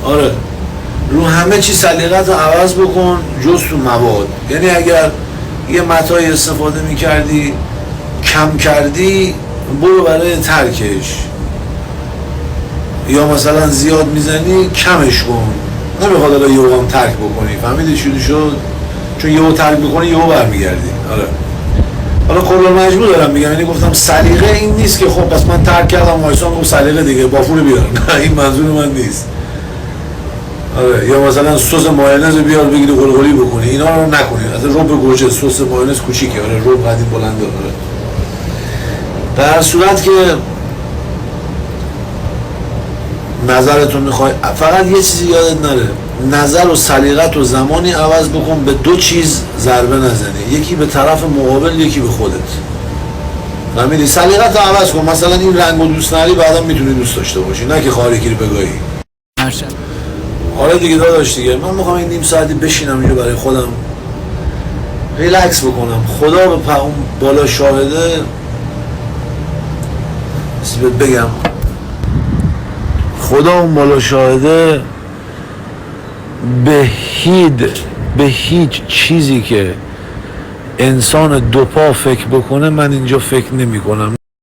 آره رو همه چی سلیقت رو عوض بکن جز تو مواد. یعنی اگر یه متاعی استفاده میکردی کم کردی برو برای ترکش، یا مثلا زیاد میزنی کمش کن، نمیخواد الان یهو هم ترک بکنی. فهمیدی چی شد؟ چون یهو ترک بکنی یهو برمیگردی. آره حالا کل مجبور دارم میگم، یعنی گفتم سلیقه این نیست که خب پس من ترک کردم وایسان گفت سلیقه دیگه بافور بیار. نه این منظور من نیست. آره یا مثلا سس مایونز بیار بگیری قلقلی بکنی، اینا رو نکنی. اصلا رب گوجه سس مایونز کوچیکه. آره رب قدیم بلنده. آره در صورت که نظرتون میخوای، فقط یه چیزی یادت نره، نظر و سلیقت و زمانی عوض بکن، به دو چیز ضربه نزنی، یکی به طرف مقابل یکی به خودت. فهمیدی؟ سلیقت رو عوض کن. مثلا این رنگو دوست نداری بعدا میتونی دوست داشته باشی، نه که خارجی رو بگاهی. آره دیگه داداش دیگه من میخوام این نیم ساعتی بشینم اینجا برای خودم ریلکس بکنم. خدا به اون بالا شاهده بگم، خدا اون بالا شاهده به هیچ چیزی که انسان دو پا فکر بکنه من اینجا فکر نمی کنم.